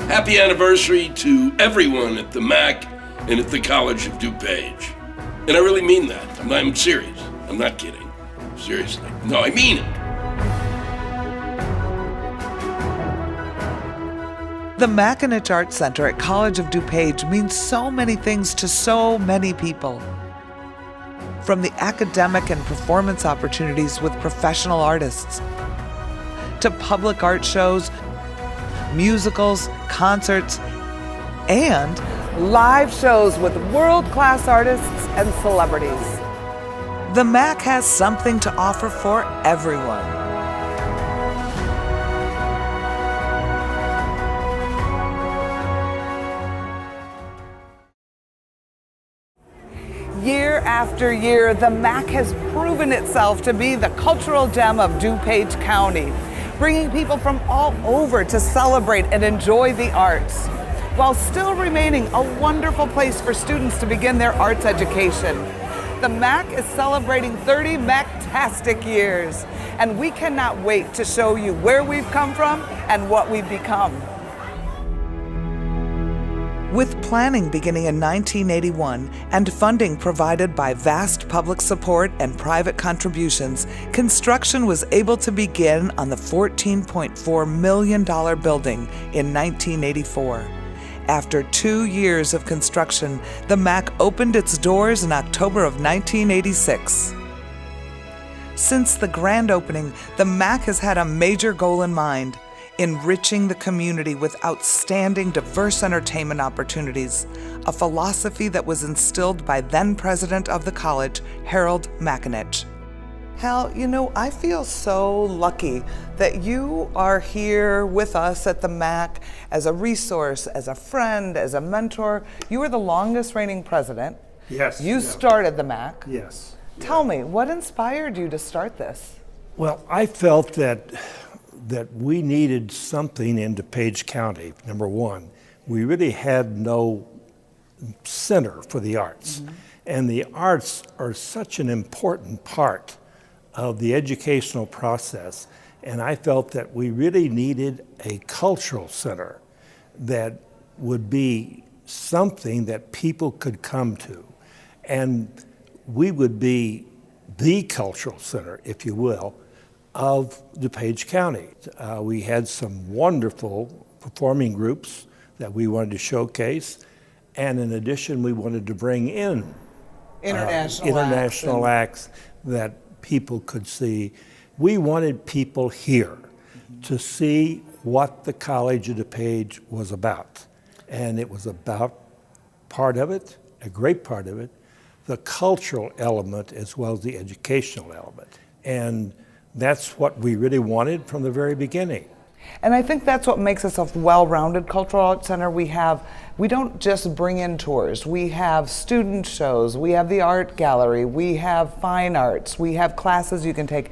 Happy anniversary to everyone at the MAC and at the College of DuPage. And I really mean that. I'm serious. I'm not kidding. Seriously. No, I mean it. The McAninch Art Center at College of DuPage means so many things to so many people. From the academic and performance opportunities with professional artists, to public art shows, musicals, concerts, and live shows with world-class artists and celebrities. The MAC has something to offer for everyone. Year after year, the MAC has proven itself to be the cultural gem of DuPage County, bringing people from all over to celebrate and enjoy the arts, while still remaining a wonderful place for students to begin their arts education. The MAC is celebrating 30 MAC-tastic years, and we cannot wait to show you where we've come from and what we've become. With planning beginning in 1981 and funding provided by vast public support and private contributions, construction was able to begin on the $14.4 million building in 1984. After 2 years of construction, the MAC opened its doors in October of 1986. Since the grand opening, the MAC has had a major goal in mind: enriching the community with outstanding diverse entertainment opportunities, a philosophy that was instilled by then president of the college, Harold McAninch. Hal, you know, I feel so lucky that you are here with us at the MAC as a resource, as a friend, as a mentor. You are the longest reigning president. Yes. You started the MAC. Yes. Tell me, what inspired you to start this? Well, I felt that we needed something in DuPage County. Number one, we really had no center for the arts. Mm-hmm. And the arts are such an important part of the educational process. And I felt that we really needed a cultural center that would be something that people could come to. And we would be the cultural center, if you will, of DuPage County. We had some wonderful performing groups that we wanted to showcase, and in addition, we wanted to bring in international acts that people could see. We wanted people here to see what the College of DuPage was about, and it was about part of it, a great part of it, the cultural element as well as the educational element. And that's what we really wanted from the very beginning. And I think that's what makes us a well-rounded cultural arts center. We don't just bring in tours. We have student shows, we have the art gallery, we have fine arts, we have classes you can take.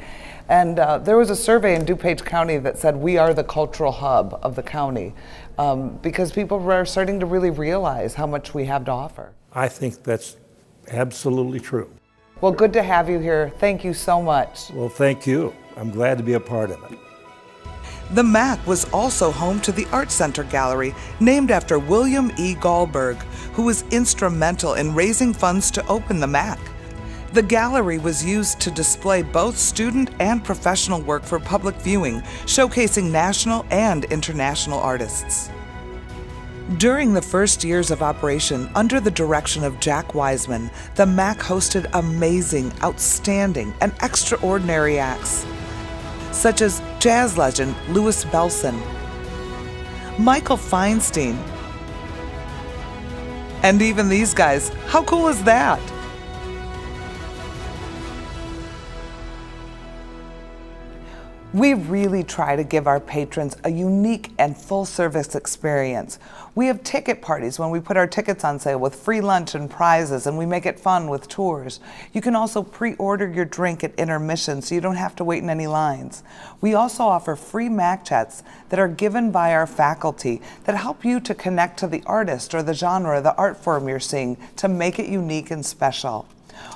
And there was a survey in DuPage County that said we are the cultural hub of the county because people are starting to really realize how much we have to offer. I think that's absolutely true. Well, good to have you here. Thank you so much. Well, thank you. I'm glad to be a part of it. The MAC was also home to the Art Center Gallery, named after William E. Goldberg, who was instrumental in raising funds to open the MAC. The gallery was used to display both student and professional work for public viewing, showcasing national and international artists. During the first years of operation, under the direction of Jack Wiseman, the MAC hosted amazing, outstanding, and extraordinary acts, such as jazz legend Louis Bellson, Michael Feinstein, and even these guys. How cool is that? We really try to give our patrons a unique and full-service experience. We have ticket parties when we put our tickets on sale with free lunch and prizes, and we make it fun with tours. You can also pre-order your drink at intermission so you don't have to wait in any lines. We also offer free MAC chats that are given by our faculty that help you to connect to the artist or the genre, the art form you're seeing to make it unique and special.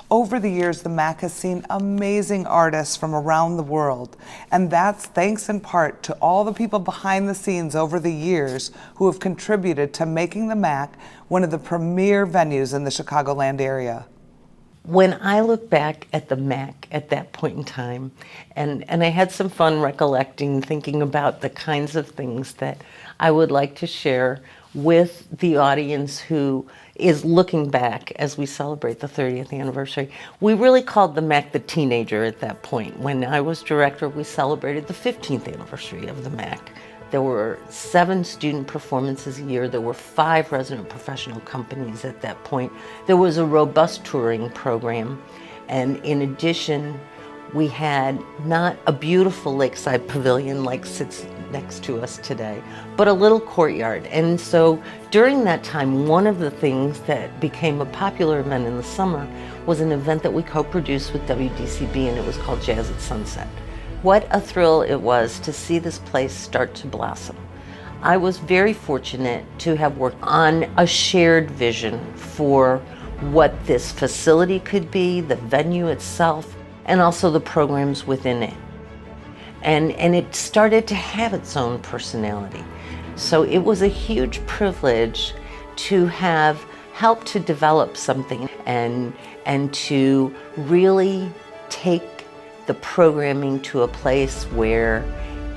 Over the years, the MAC has seen amazing artists from around the world, and that's thanks in part to all the people behind the scenes over the years who have contributed to making the MAC one of the premier venues in the Chicagoland area. When I look back at the MAC at that point in time, and I had some fun recollecting, thinking about the kinds of things that I would like to share with the audience who is looking back as we celebrate the 30th anniversary. We really called the MAC the teenager at that point. When I was director, we celebrated the 15th anniversary of the MAC. There were 7 student performances a year. There were 5 resident professional companies at that point. There was a robust touring program. And in addition, we had not a beautiful lakeside pavilion like sits next to us today, but a little courtyard. And so during that time, one of the things that became a popular event in the summer was an event that we co-produced with WDCB, and it was called Jazz at Sunset. What a thrill it was to see this place start to blossom. I was very fortunate to have worked on a shared vision for what this facility could be, the venue itself, and also the programs within it. And it started to have its own personality. So it was a huge privilege to have helped to develop something and to really take the programming to a place where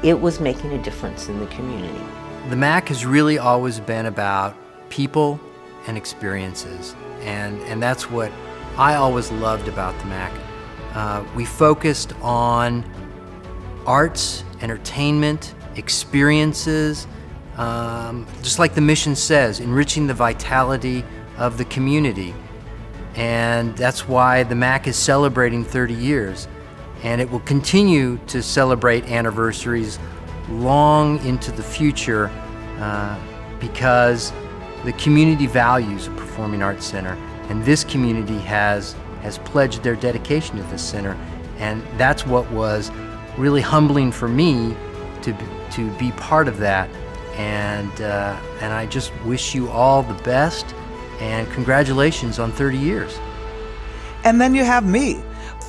it was making a difference in the community. The MAC has really always been about people and experiences, and that's what I always loved about the MAC. We focused on arts, entertainment, experiences, just like the mission says, enriching the vitality of the community. And that's why the MAC is celebrating 30 years. And it will continue to celebrate anniversaries long into the future because the community values a performing arts center, and this community has pledged their dedication to this center. And that's what was really humbling for me to be part of that. And I just wish you all the best, and congratulations on 30 years. And then you have me.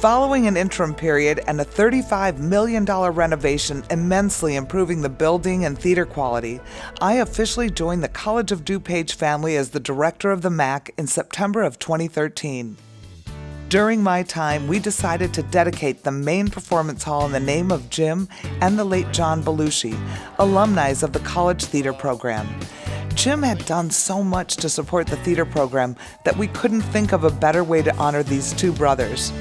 Following an interim period and a $35 million renovation immensely improving the building and theater quality, I officially joined the College of DuPage family as the director of the MAC in September of 2013. During my time, we decided to dedicate the main performance hall in the name of Jim and the late John Belushi, alumni of the college theater program. Jim had done so much to support the theater program that we couldn't think of a better way to honor these two brothers.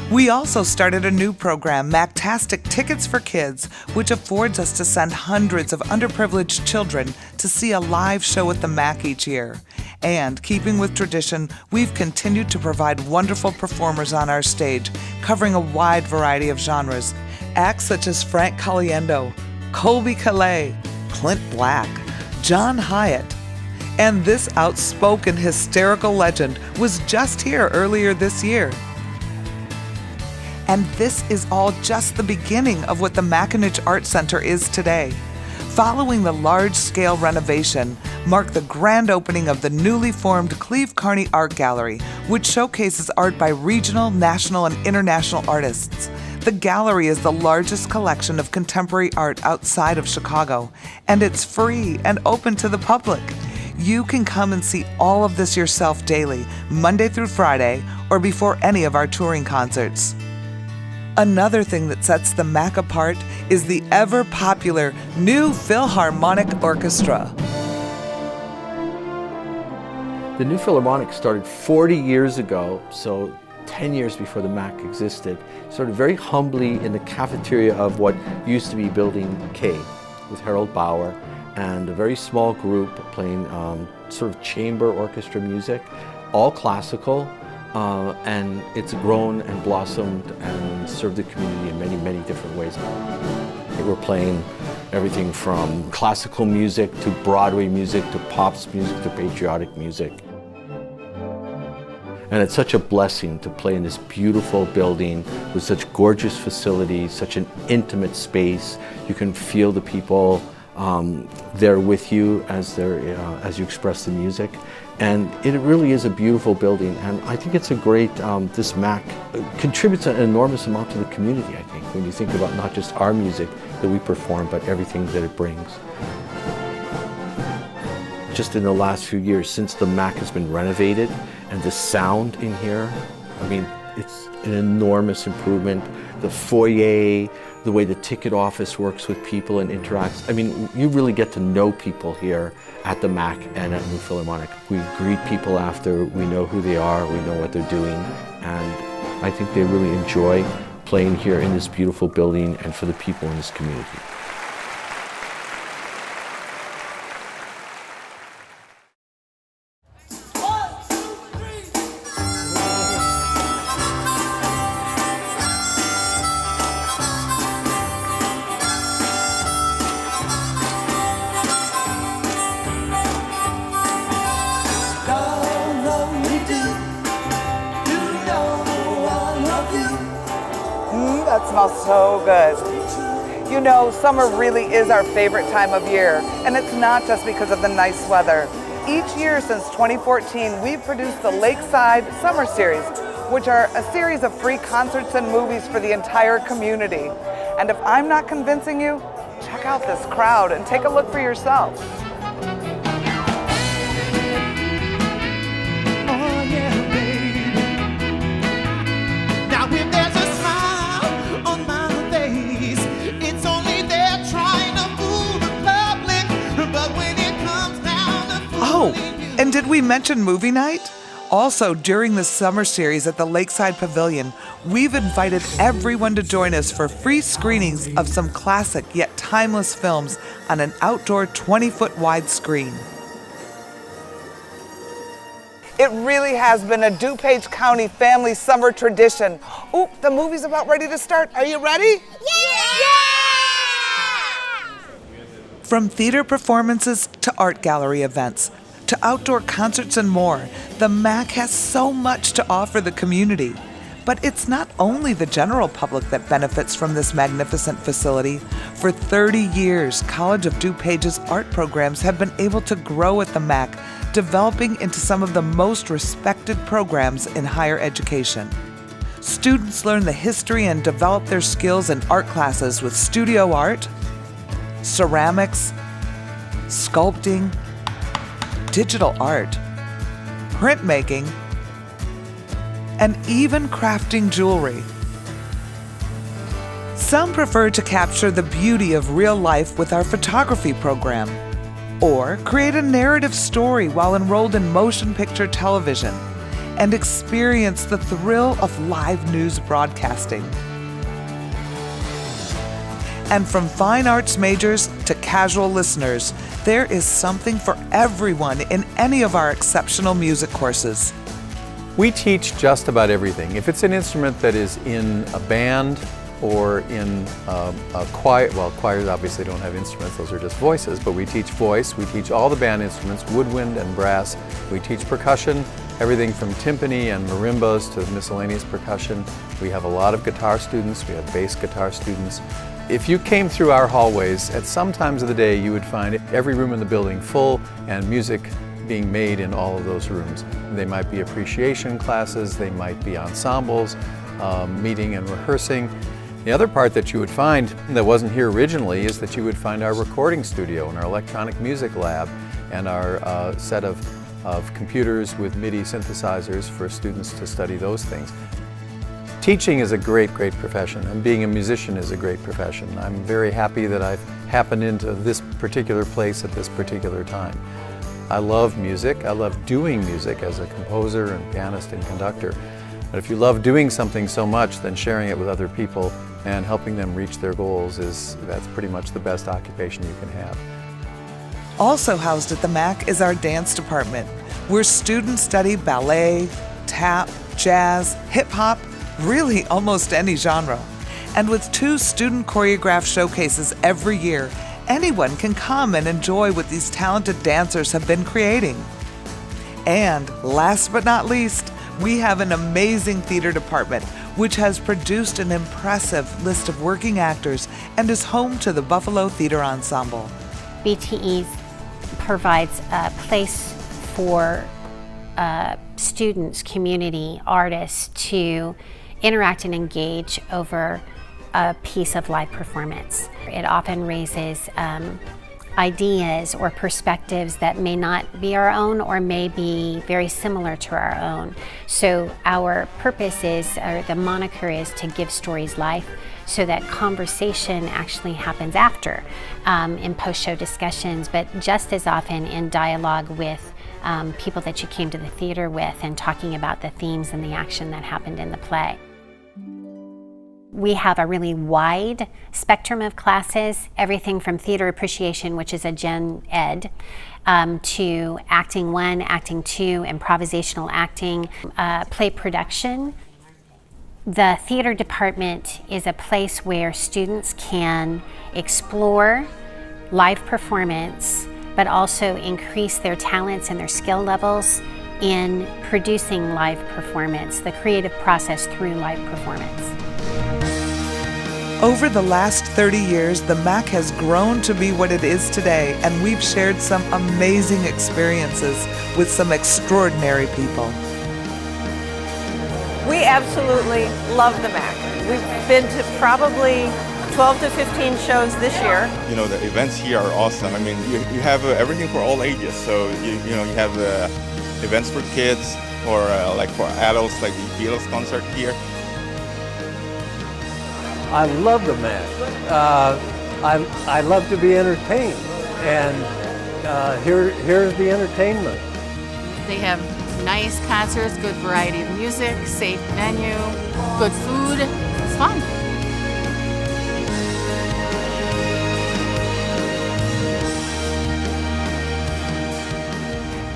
We also started a new program, Mactastic Tickets for Kids, which affords us to send hundreds of underprivileged children to see a live show at the MAC each year. And, keeping with tradition, we've continued to provide wonderful performers on our stage, covering a wide variety of genres. Acts such as Frank Caliendo, Colby Calais, Clint Black, John Hyatt. And this outspoken, hysterical legend was just here earlier this year. And this is all just the beginning of what the McAninch Art Center is today. Following the large-scale renovation marked the grand opening of the newly formed Cleve Carney Art Gallery, which showcases art by regional, national, and international artists. The gallery is the largest collection of contemporary art outside of Chicago, and it's free and open to the public. You can come and see all of this yourself daily, Monday through Friday, or before any of our touring concerts. Another thing that sets the MAC apart is the ever-popular new Philharmonic Orchestra. The new Philharmonic started 40 years ago, so 10 years before the MAC existed. Started very humbly in the cafeteria of what used to be Building K with Harold Bauer, and a very small group playing sort of chamber orchestra music, all classical. And it's grown and blossomed and served the community in many, many different ways. We're playing everything from classical music to Broadway music to pops music to patriotic music. And it's such a blessing to play in this beautiful building with such gorgeous facilities, such an intimate space. You can feel the people They're with you as you express the music, and it really is a beautiful building. And I think it's a great. This MAC contributes an enormous amount to the community. I think when you think about not just our music that we perform, but everything that it brings. Just in the last few years, since the MAC has been renovated, and the sound in here, I mean, it's an enormous improvement. The foyer, the way the ticket office works with people and interacts. I mean, you really get to know people here at the MAC and at New Philharmonic. We greet people after, we know who they are, we know what they're doing, and I think they really enjoy playing here in this beautiful building and for the people in this community. That smells so good. You know, summer really is our favorite time of year, and it's not just because of the nice weather. Each year since 2014, we've produced the Lakeside Summer Series, which are a series of free concerts and movies for the entire community. And if I'm not convincing you, check out this crowd and take a look for yourself. Oh, and did we mention movie night? Also, during the summer series at the Lakeside Pavilion, we've invited everyone to join us for free screenings of some classic yet timeless films on an outdoor 20-foot wide screen. It really has been a DuPage County family summer tradition. Ooh, the movie's about ready to start. Are you ready? Yeah! From theater performances to art gallery events, to outdoor concerts and more, the MAC has so much to offer the community. But it's not only the general public that benefits from this magnificent facility. For 30 years, College of DuPage's art programs have been able to grow at the MAC, developing into some of the most respected programs in higher education. Students learn the history and develop their skills in art classes with studio art, ceramics, sculpting, digital art, printmaking, and even crafting jewelry. Some prefer to capture the beauty of real life with our photography program, or create a narrative story while enrolled in motion picture television, and experience the thrill of live news broadcasting. And from fine arts majors to casual listeners, there is something for everyone in any of our exceptional music courses. We teach just about everything. If it's an instrument that is in a band or in a choir, well, choirs obviously don't have instruments, those are just voices, but we teach voice, we teach all the band instruments, woodwind and brass. We teach percussion, everything from timpani and marimbas to miscellaneous percussion. We have a lot of guitar students, we have bass guitar students. If you came through our hallways, at some times of the day you would find every room in the building full and music being made in all of those rooms. They might be appreciation classes, they might be ensembles, meeting and rehearsing. The other part that you would find that wasn't here originally is that you would find our recording studio and our electronic music lab and our set of computers with MIDI synthesizers for students to study those things. Teaching is a great, great profession, and being a musician is a great profession. I'm very happy that I've happened into this particular place at this particular time. I love music. I love doing music as a composer and pianist and conductor. But if you love doing something so much, then sharing it with other people and helping them reach their goals that's pretty much the best occupation you can have. Also housed at the MAC is our dance department, where students study ballet, tap, jazz, hip-hop, really almost any genre. And with 2 student choreographed showcases every year, anyone can come and enjoy what these talented dancers have been creating. And last but not least, we have an amazing theater department, which has produced an impressive list of working actors and is home to the Buffalo Theater Ensemble. BTE provides a place for students, community, artists to interact and engage over a piece of live performance. It often raises ideas or perspectives that may not be our own or may be very similar to our own. So our purpose is, or the moniker is, to give stories life, so that conversation actually happens after in post-show discussions, but just as often in dialogue with people that you came to the theater with and talking about the themes and the action that happened in the play. We have a really wide spectrum of classes, everything from theater appreciation, which is a gen ed, to acting 1, acting 2, improvisational acting, play production. The theater department is a place where students can explore live performance, but also increase their talents and their skill levels in producing live performance, the creative process through live performance. Over the last 30 years, the MAC has grown to be what it is today, and we've shared some amazing experiences with some extraordinary people. We absolutely love the MAC. We've been to probably 12 to 15 shows this year. You know, the events here are awesome. I mean, you have everything for all ages. So, you have events for kids or like for adults, like the Beatles concert here. I love the MAC. I love to be entertained, and here's the entertainment. They have nice concerts, good variety of music, safe menu, good food. It's fun.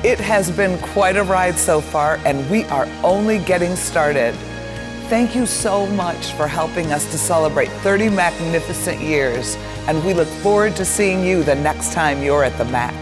It has been quite a ride so far, and we are only getting started. Thank you so much for helping us to celebrate 30 magnificent years, and we look forward to seeing you the next time you're at the MAC.